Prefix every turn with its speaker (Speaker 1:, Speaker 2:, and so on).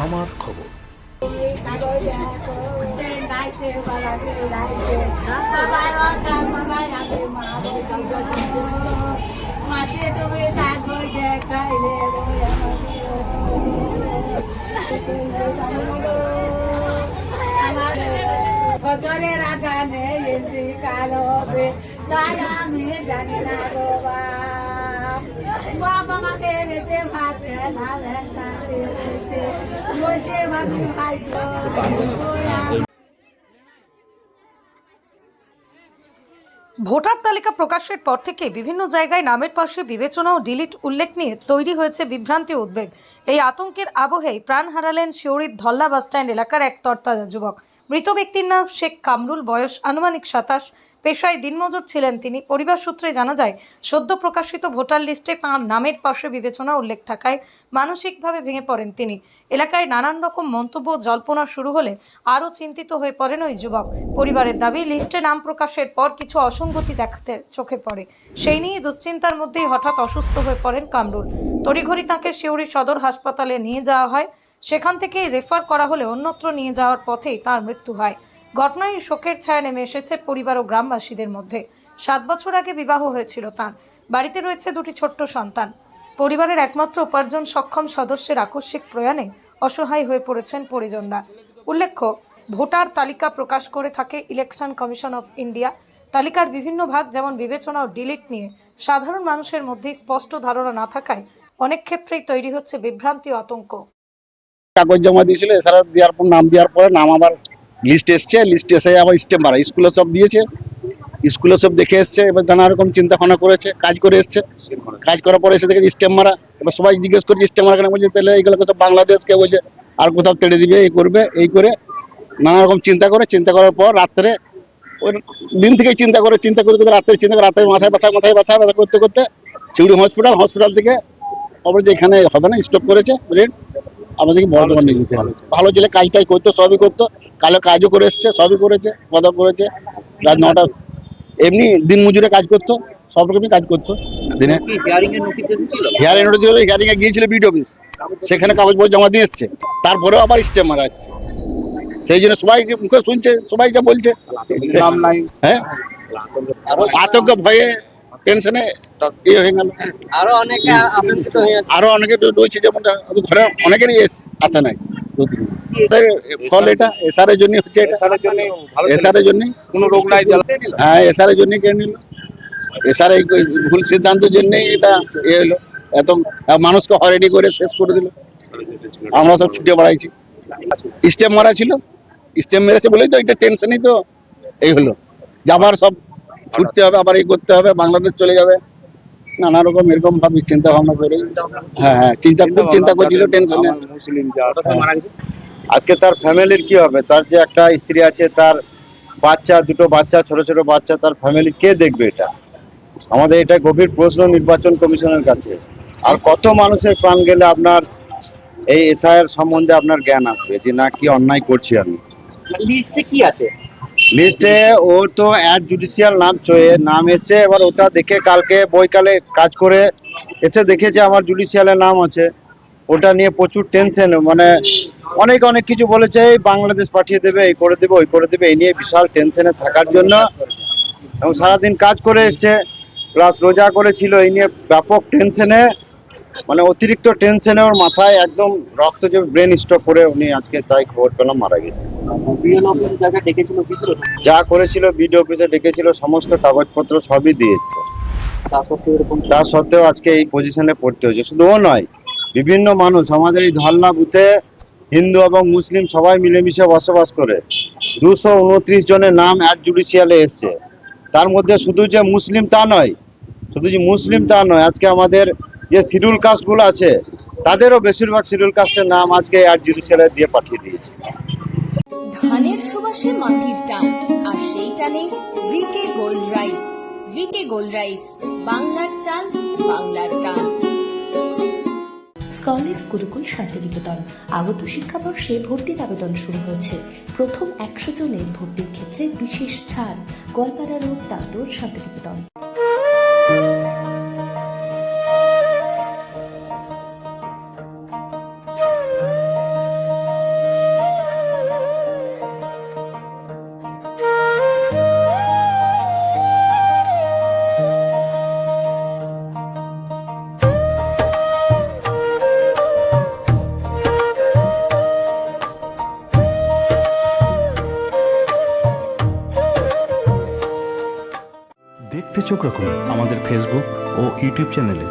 Speaker 1: আমার খবর।
Speaker 2: ফজরের আজানে ইন্তিকাল হবে, তাই আমি জানি না গো বাপ। বাপ আমাকে রেতে ভাত না বলছে ভাবি ভাই তো
Speaker 3: ভোটার তালিকা প্রকাশের পর থেকে বিভিন্ন জায়গায় নামের পাশে বিবেচনা ও ডিলিট উল্লেখ নিয়ে তৈরি হয়েছে বিভ্রান্তি ও উদ্বেগ। এই আতঙ্কের আবহেই প্রাণ হারালেন সিউড়ির ধল্লা বাসস্ট্যান্ড এলাকার এক তরতাজা যুবক। মৃত ব্যক্তির নাম শেখ কামরুল, বয়স আনুমানিক 27, পেশায় দিনমজুর ছিলেন তিনি। পরিবার সূত্রে জানা যায়, সদ্য প্রকাশিত ভোটার লিস্টে তাঁর নামের পাশে বিবেচনা উল্লেখ থাকায় মানসিকভাবে ভেঙে পড়েন তিনি। এলাকায় নানান রকম মন্তব্য জল্পনা শুরু হলে আরও চিন্তিত হয়ে পড়েন ওই যুবক। পরিবারের দাবি, লিস্টে নাম প্রকাশের পর কিছু অসঙ্গতি দেখাতে চোখে পড়ে। সেই নিয়ে দুশ্চিন্তার মধ্যেই হঠাৎ অসুস্থ হয়ে পড়েন কামরুল। তড়িঘড়ি তাঁকে সিউড়ি সদর হাসপাতালে নিয়ে যাওয়া হয়। সেখান থেকেই রেফার করা হলে অন্যত্র নিয়ে যাওয়ার পথেই তার মৃত্যু হয়। ঘটনায় শোকের ছায়া নেমে এসেছে পরিবার ও গ্রামবাসীদের মধ্যে। 7 বছর আগে বিবাহ হয়েছিল তাঁর। বাড়িতে রয়েছে 2টি ছোট্ট সন্তান। পরিবারের একমাত্র উপার্জন সক্ষম সদস্যের আকস্মিক প্রয়াণে অসহায় হয়ে পড়েছেন পরিজনরা। উল্লেখ্য, ভোটার তালিকা প্রকাশ করে থাকে ইলেকশন কমিশন অফ ইন্ডিয়া। তালিকার বিভিন্ন ভাগ যেমন বিবেচনা ও ডিলিট নিয়ে সাধারণ মানুষের মধ্যে স্পষ্ট ধারণা না থাকায় অনেক ক্ষেত্রেই তৈরি হচ্ছে বিভ্রান্তি ও আতঙ্ক।
Speaker 4: কাগজ জমা দিয়েছিল, এছাড়া দেওয়ার পর নাম দেওয়ার পরে নাম আবার লিস্ট এসছে, লিস্ট এসে আবার স্টেম মারা স্কুলে সব দিয়েছে, স্কুলে সব দেখে এসছে। এবার নানা রকম চিন্তা ভাবনা করেছে, কাজ করে এসছে, কাজ করার পরে এসে দেখেছে স্টেম মারা। এবার সবাই জিজ্ঞেস করছে স্টেম মারা কেন, বলছে তাহলে এইগুলো কোথাও বাংলাদেশকে বলছে আর কোথাও তেড়ে দিবে, এই করবে, এই করে নানা রকম চিন্তা করার পর রাত্রে ওই দিন থেকেই চিন্তা করতে রাত্রে মাথায় ব্যথা করতে করতে সিউড়ি হসপিটাল থেকে খবর যে এখানে হবে না, স্টপ করেছে ব্রেন, আমাদেরকে বর্ধমান নিয়ে যেতে হবে। ভালো ছেলে, কাজ টাজ করতো, সবই করতো, কালো কাজও করে এসছে, সবই করেছে, পদক করেছে। রাত 9টা এমনি দিন মজুরে কাজ করতো, সব রকমই কাজ করতো দিনে। হিয়ারিং এ গিয়েছিল বিডিও অফিস, সেখানে কাগজপত্র জমা দিয়ে এসছে, তারপরেও আবার স্টেম মারা আসছে। সেই জন্য সবাই মুখে শুনছে, সবাই যা বলছে, হ্যাঁ আতঙ্ক ভয়ে টেনশনে ইয়ে হয়ে গেল। আরো অনেকে রয়েছে, যেমন ঘরে অনেকেরই আসে নাই। ফল এটা এসআরের জন্য হচ্ছে, এসআরের জন্য কোনো রোগ নাই, হ্যাঁ এসআরের জন্য কেন নিল, এসআর এই ভুল সিদ্ধান্তের জন্যই এটা এ হলো, এত মানুষকে হয়রানি করে শেষ করে দিল। আমরা সব ছুটে বেড়াইছি, স্টেম মারা ছিল, স্টেম মেরেছে বলেই তো এটা টেনশনই তো এই হলো। যাবার সব ছুটতে হবে, আবার এই করতে হবে, বাংলাদেশ চলে যাবে, নানা রকম এরকম ভাবে চিন্তা ভাবনা করে। হ্যাঁ চিন্তা করছিল টেনশনে।
Speaker 5: আজকে তার ফ্যামিলির কি হবে? তার যে একটা স্ত্রী আছে, তার বাচ্চা, 2টো বাচ্চা, ছোট ছোট বাচ্চা, তার ফ্যামিলি কে দেখবে? এটা আমাদের এটা গভীর প্রশ্ন নির্বাচন কমিশনের কাছে। আর কত মানুষের প্রাণ গেলে আপনার এই এসআইআর সম্বন্ধে আপনার জ্ঞান আসবে যে না কি অন্যায় করছি আমি?
Speaker 6: লিস্টে কি আছে?
Speaker 5: লিস্টে ও তো অ্যাড জুডিশিয়াল নাম এসছে। এবার ওটা দেখে কালকে বৈকালে কাজ করে এসে দেখেছে আমার জুডিশিয়ালের নাম আছে। ওটা নিয়ে প্রচুর টেনশন, মানে অনেক কিছু বলেছে, এই বাংলাদেশ পাঠিয়ে দেবে, এই করে দেবে, ওই করে দেবে, এই নিয়ে বিশাল টেনশনে থাকার জন্য, এবং সারাদিন কাজ করে এসছে, প্লাস রোজা করেছিল, এই নিয়ে ব্যাপক টেনশনে, মানে অতিরিক্ত টেনশনে ওর মাথায় একদম রক্ত যে ব্রেন স্ট্রোক করে উনি আজকে তাই খবর পেলাম মারা গেছে। যা করেছিল বিডিও অফিসে ডেকেছিল, সমস্ত কাগজপত্র সবই দিয়ে এসছে, তা সত্ত্বেও আজকে এই পজিশনে পড়তে হয়েছে। শুধু ও নয়, বিভিন্ন মানুষ আমাদের এই ধল্লা বুথে হিন্দু এবং মুসলিম সবাই মিলেমিশে বসবাস করে 229 জনের নাম অ্যাড জুডিশিয়ালে এসছে। তার মধ্যে শুধু যে মুসলিম তা নয়, আজকে আমাদের যে শিডিউল কাস্টগুলো আছে তাদেরও বেশিরভাগ শিডিউল কাস্টের নাম আজকে অ্যাড জুডিশিয়ালে দিয়ে পাঠিয়ে দিয়েছে।
Speaker 7: ধানের সুবাসে মাটির টান, আর সেই টানে V K gold rice. V K gold rice, বাংলার চাল, বাংলার গান।
Speaker 8: স্কলেজ গুরুকুল শান্তিনিকেতন। আগত শিক্ষাবর্ষে ভর্তির আবেদন শুরু হয়েছে। প্রথম 100 জনের ভর্তির ক্ষেত্রে বিশেষ ছাড়। গোয়ালপাড়া রোড, তাঁতর, শান্তিনিকেতন।
Speaker 1: দেখতে চোখ রাখুন আমাদের ফেসবুক ও ইউটিউব চ্যানেলে।